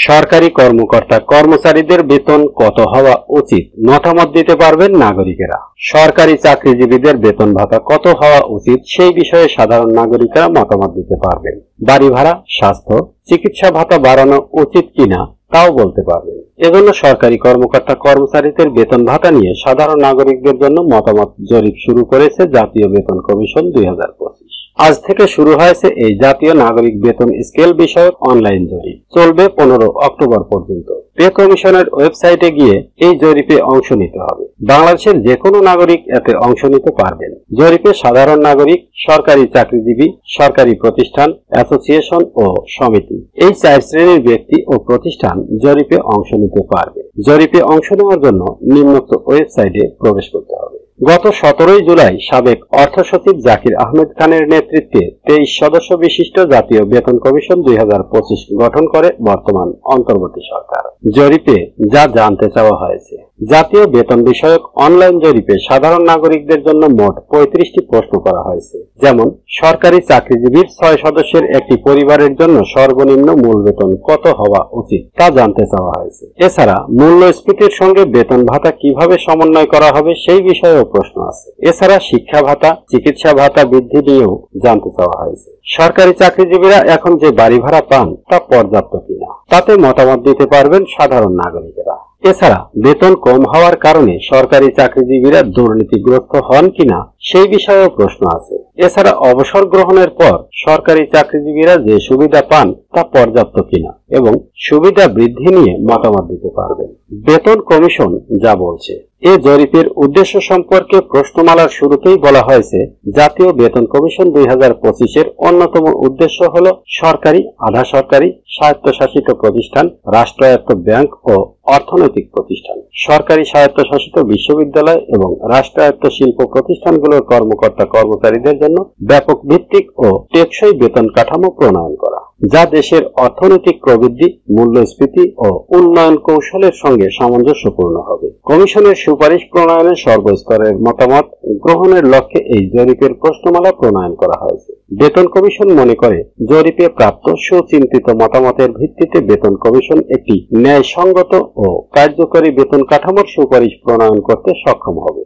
সরকারি কর্মকর্তা কর্মচারীদের বেতন কত হওয়া উচিত মতামত দিতে পারবেন নাগরিকেরা। সরকারি চাকরিজীবীদের বেতন ভাতা কত হওয়া উচিত সেই বিষয়ে সাধারণ নাগরিকরা মতামত দিতে পারবেন। বাড়ি ভাড়া, স্বাস্থ্য, চিকিৎসা ভাতা বাড়ানো উচিত কিনা তাও বলতে পারবেন। এজন্য সরকারি কর্মকর্তা কর্মচারীদের বেতন ভাতা নিয়ে সাধারণ নাগরিকদের জন্য মতামত জরিপ শুরু করেছে জাতীয় বেতন কমিশন 2025। আজ থেকে শুরু হয়েছে এই জাতীয় নাগরিক বেতন স্কেল বিষয়ক অনলাইন জরিপ। চলবে 15 অক্টোবর পর্যন্ত। পে কমিশনের ওয়েবসাইটে গিয়ে এই জরিপে অংশ নিতে হবে। বাংলাদেশের যে কোনো নাগরিক এতে অংশ নিতে পারবেন। জরিপে সাধারণ নাগরিক, সরকারি চাকরিজীবী, সরকারি প্রতিষ্ঠান, অ্যাসোসিয়েশন ও সমিতি, এই 4 শ্রেণীর ব্যক্তি ও প্রতিষ্ঠান জরিপে অংশ নিতে পারবে। জরিপে অংশ নেওয়ার জন্য নিম্নোক্ত ওয়েবসাইটে প্রবেশ করতে হবে। গত 17 জুলাই সাবেক অর্থ সচিব জাকির আহমেদ খানের নেতৃত্বে 23 সদস্য বিশিষ্ট জাতীয় বেতন কমিশন 2025 গঠন করে বর্তমান অন্তর্বর্তী সরকার। জরিপে যা জানতে চাওয়া হয়েছে। জাতীয় বেতন বিষয়ক অনলাইন জরিপে সাধারণ নাগরিকদের জন্য মোট 35টি প্রশ্ন করা হয়েছে। যেমন, সরকারি চাকরিজীবীর 6 সদস্যের একটি পরিবারের জন্য সর্বনিম্ন মূল বেতন কত হওয়া উচিত তা জানতে চাওয়া হয়েছে। এছাড়া মূল্যস্ফীতির সঙ্গে বেতন ভাতা কিভাবে সমন্বয় করা হবে সেই বিষয়েও প্রশ্ন আছে। এছাড়া শিক্ষা ভাতা, চিকিৎসা ভাতা বৃদ্ধি নিয়েও জানতে চাওয়া হয়েছে। সরকারি চাকরিজীবীরা এখন যে বাড়ি ভাড়া পান তা পর্যাপ্ত কিনা তাতে মতামত দিতে পারবেন সাধারণ নাগরিকেরা। এছাড়া বেতন কম হওয়ার কারণে সরকারি চাকরিজীবীরা দুর্নীতিগ্রস্ত হন কিনা সেই বিষয়েও প্রশ্ন আছে। এছাড়া অবসর গ্রহণের পর সরকারি চাকরিজীবীরা যে সুবিধা পান তা পর্যাপ্ত কিনা এবং সুবিধা বৃদ্ধি নিয়ে মতামত দিতে পারবেন। বেতন কমিশন যা বলছে। এ জরিপের উদ্দেশ্য সম্পর্কে প্রশ্নমালার শুরুতেই বলা হয়েছে, জাতীয় বেতন কমিশন 2025-এর অন্যতম উদ্দেশ্য হল সরকারি, আধা সরকারি, স্বায়ত্তশাসিত প্রতিষ্ঠান, রাষ্ট্রায়ত্ত ব্যাংক ও অর্থনৈতিক প্রতিষ্ঠান, সরকারি স্বায়ত্তশাসিত বিশ্ববিদ্যালয় এবং রাষ্ট্রায়ত্ত শিল্প প্রতিষ্ঠানগুলোর কর্মকর্তা কর্মচারীদের জন্য ব্যাপক ভিত্তিক ও টেকসই বেতন কাঠামো প্রণয়ন করা, যা দেশের অর্থনৈতিক প্রবৃদ্ধি, মূল্যস্ফীতি ও উন্নয়ন কৌশলের সঙ্গে সামঞ্জস্যপূর্ণ হবে। কমিশনের সুপারিশ প্রণয়নে সর্বস্তরের মতামত গ্রহণের লক্ষ্যে এই জরিপের প্রশ্নমালা প্রণয়ন করা হয়েছে। বেতন কমিশন মনে করে, জরিপে প্রাপ্ত সুচিন্তিত মতামতের ভিত্তিতে বেতন কমিশন একটি ন্যায়সঙ্গত ও কার্যকরী বেতন কাঠামোর সুপারিশ প্রণয়ন করতে সক্ষম হবে।